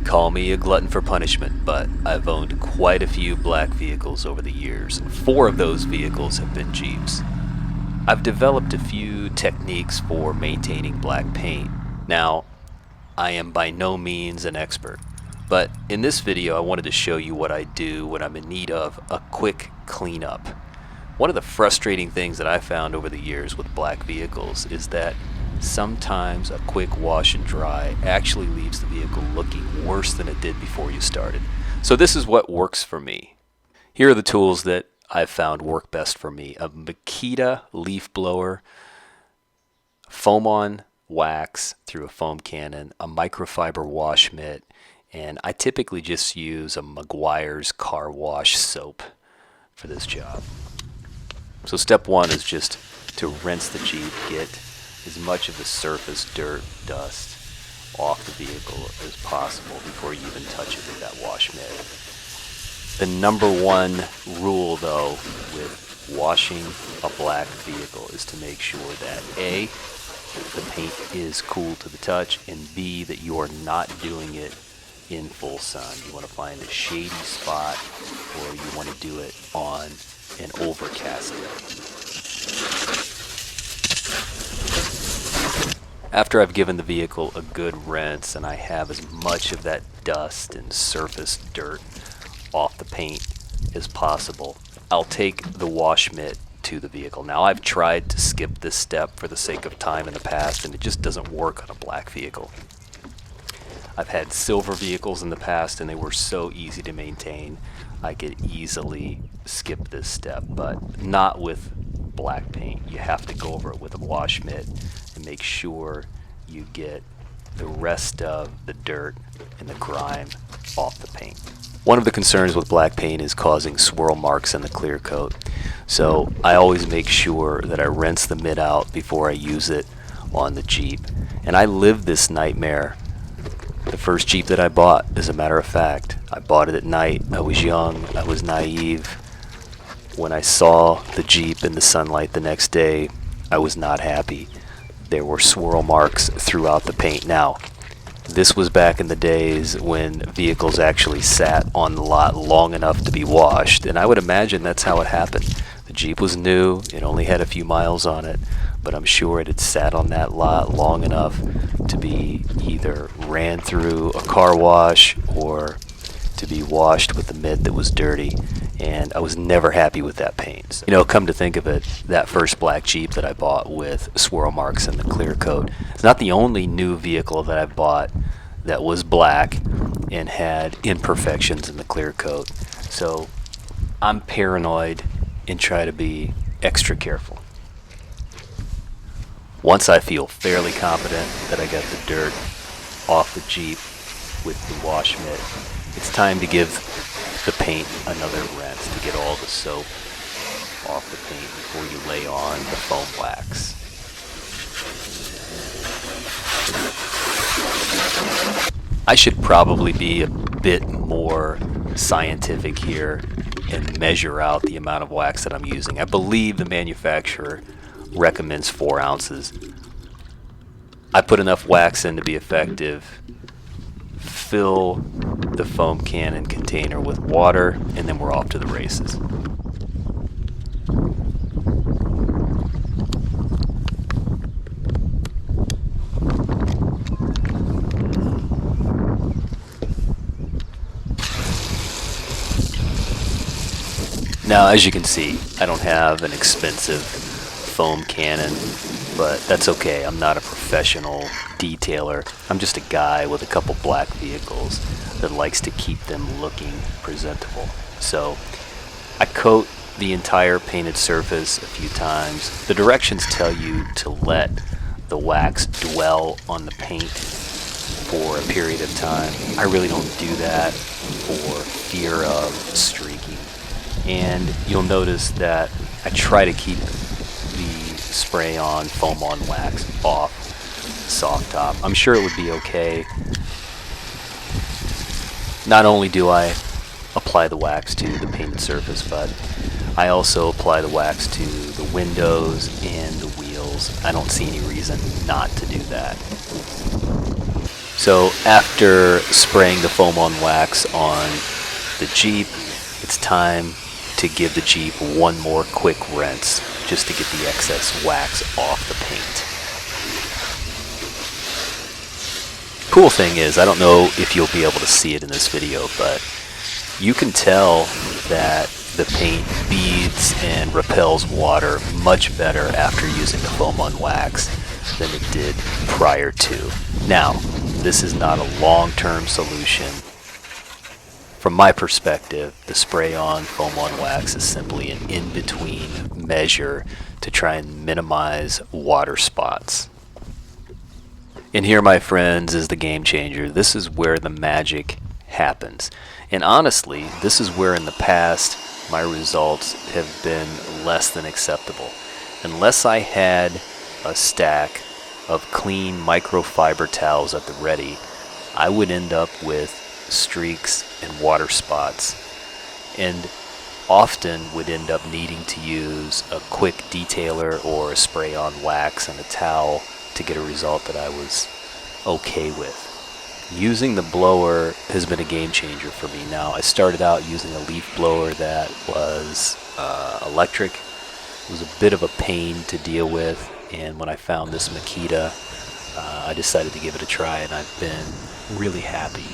Call me a glutton for punishment, but I've owned quite a few black vehicles over the years. 4 of those vehicles have been Jeeps. I've developed a few techniques for maintaining black paint. Now, I am by no means an expert, but in this video I wanted to show you what I do when I'm in need of a quick cleanup. One of the frustrating things that I found over the years with black vehicles is that sometimes a quick wash and dry actually leaves the vehicle looking worse than it did before you started. So this is what works for me. Here are the tools that I've found work best for me. A Makita leaf blower, foam on wax through a foam cannon, a microfiber wash mitt, and I typically just use a Meguiar's car wash soap for this job. So step 1 is just to rinse the Jeep, get as much of the surface dirt, dust off the vehicle as possible before you even touch it with that wash mitt. The number 1 rule though with washing a black vehicle is to make sure that A, the paint is cool to the touch, and B, that you are not doing it in full sun. You want to find a shady spot, or you want to do it on an overcast day. After I've given the vehicle a good rinse and I have as much of that dust and surface dirt off the paint as possible, I'll take the wash mitt to the vehicle. Now, I've tried to skip this step for the sake of time in the past, and it just doesn't work on a black vehicle. I've had silver vehicles in the past and they were so easy to maintain I could easily skip this step, but not with black paint. You have to go over it with a wash mitt and make sure you get the rest of the dirt and the grime off the paint. One of the concerns with black paint is causing swirl marks in the clear coat, so I always make sure that I rinse the mitt out before I use it on the Jeep. And I lived this nightmare the first Jeep that I bought. As a matter of fact, I bought it at night. I was young, I was naive. When I saw the Jeep in the sunlight the next day, I was not happy. There were swirl marks throughout the paint. Now, this was back in the days when vehicles actually sat on the lot long enough to be washed, and I would imagine that's how it happened. The Jeep was new, it only had a few miles on it, but I'm sure it had sat on that lot long enough to be either ran through a car wash or to be washed with the mitt that was dirty, and I was never happy with that paint. So, come to think of it, that first black Jeep that I bought with swirl marks in the clear coat, it's not the only new vehicle that I've bought that was black and had imperfections in the clear coat. So I'm paranoid and try to be extra careful. Once I feel fairly confident that I got the dirt off the Jeep with the wash mitt, it's time to give the paint another rinse to get all the soap off the paint before you lay on the foam wax. I should probably be a bit more scientific here and measure out the amount of wax that I'm using. I believe the manufacturer recommends 4 ounces. I put enough wax in to be effective. Fill the foam cannon container with water, and then we're off to the races. Now, as you can see, I don't have an expensive foam cannon, but that's okay. I'm not a professional detailer. I'm just a guy with a couple black vehicles that likes to keep them looking presentable. So I coat the entire painted surface a few times. The directions tell you to let the wax dwell on the paint for a period of time. I really don't do that for fear of streaking. And you'll notice that I try to keep the spray on foam on wax off the soft top. I'm sure it would be okay. Not only do I apply the wax to the painted surface, but I also apply the wax to the windows and the wheels. I don't see any reason not to do that. So after spraying the foam on wax on the Jeep, it's time to give the Jeep one more quick rinse just to get the excess wax off the paint. Cool thing is, I don't know if you'll be able to see it in this video, but you can tell that the paint beads and repels water much better after using the foam on wax than it did prior to. Now, this is not a long-term solution. From my perspective, the spray-on foam on wax is simply an in-between measure to try and minimize water spots. And here, my friends, is the game changer. This is where the magic happens. And honestly, this is where in the past my results have been less than acceptable. Unless I had a stack of clean microfiber towels at the ready, I would end up with streaks and water spots, and often would end up needing to use a quick detailer or a spray on wax and a towel to get a result that I was okay with. Using the blower has been a game changer for me. Now, I started out using a leaf blower that was electric. It was a bit of a pain to deal with, and when I found this Makita, I decided to give it a try, and I've been really happy.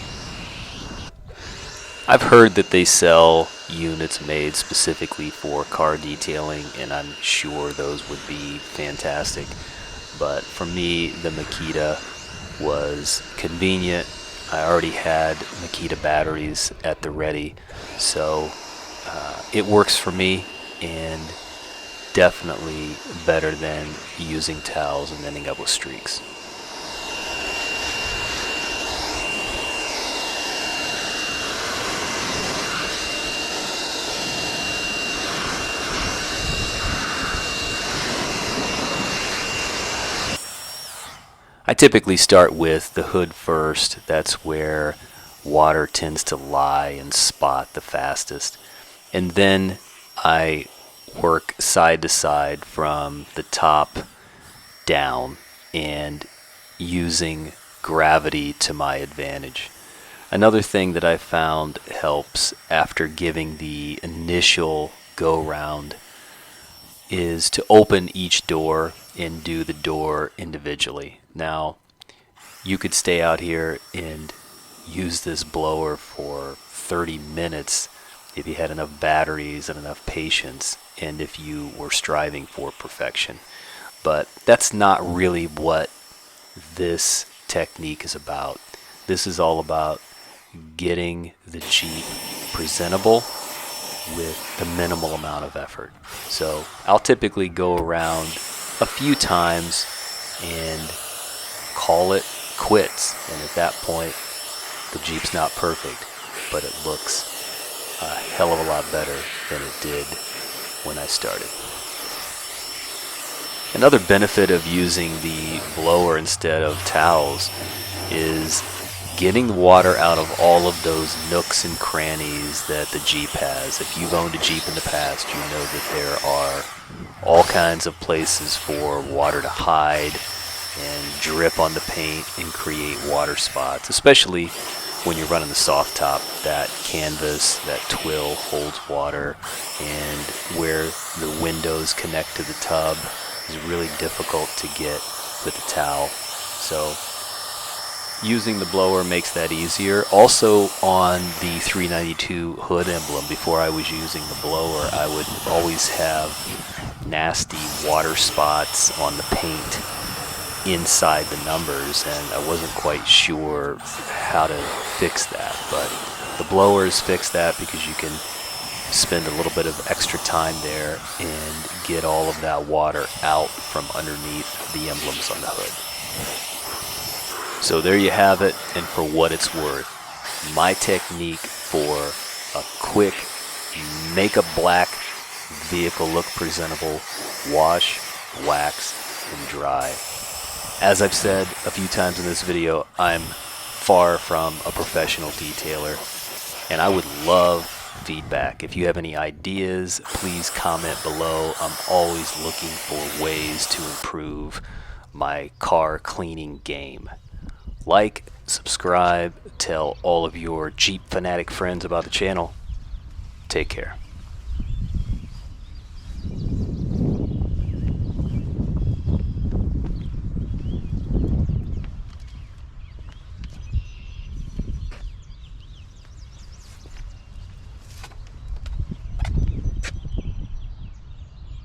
I've heard that they sell units made specifically for car detailing, and I'm sure those would be fantastic. But for me, the Makita was convenient. I already had Makita batteries at the ready, so it works for me, and definitely better than using towels and ending up with streaks. I typically start with the hood first. That's where water tends to lie and spot the fastest. And then I work side to side from the top down and using gravity to my advantage. Another thing that I found helps after giving the initial go round is to open each door and do the door individually. Now, you could stay out here and use this blower for 30 minutes if you had enough batteries and enough patience, and if you were striving for perfection. But that's not really what this technique is about. This is all about getting the Jeep presentable with the minimal amount of effort. So I'll typically go around a few times and call it quits, and at that point the Jeep's not perfect, but it looks a hell of a lot better than it did when I started. Another benefit of using the blower instead of towels is getting the water out of all of those nooks and crannies that the Jeep has. If you've owned a Jeep in the past, you know that there are all kinds of places for water to hide and drip on the paint and create water spots, especially when you're running the soft top. That canvas, that twill holds water, and where the windows connect to the tub is really difficult to get with a towel. So using the blower makes that easier. Also, on the 392 hood emblem, before I was using the blower, I would always have nasty water spots on the paint inside the numbers, and I wasn't quite sure how to fix that. But the blowers fix that because you can spend a little bit of extra time there and get all of that water out from underneath the emblems on the hood. So there you have it, and for what it's worth, my technique for a quick make a black vehicle look presentable: wash, wax, and dry. As I've said a few times in this video, I'm far from a professional detailer, and I would love feedback. If you have any ideas, please comment below. I'm always looking for ways to improve my car cleaning game. Like, subscribe, tell all of your Jeep fanatic friends about the channel. Take care.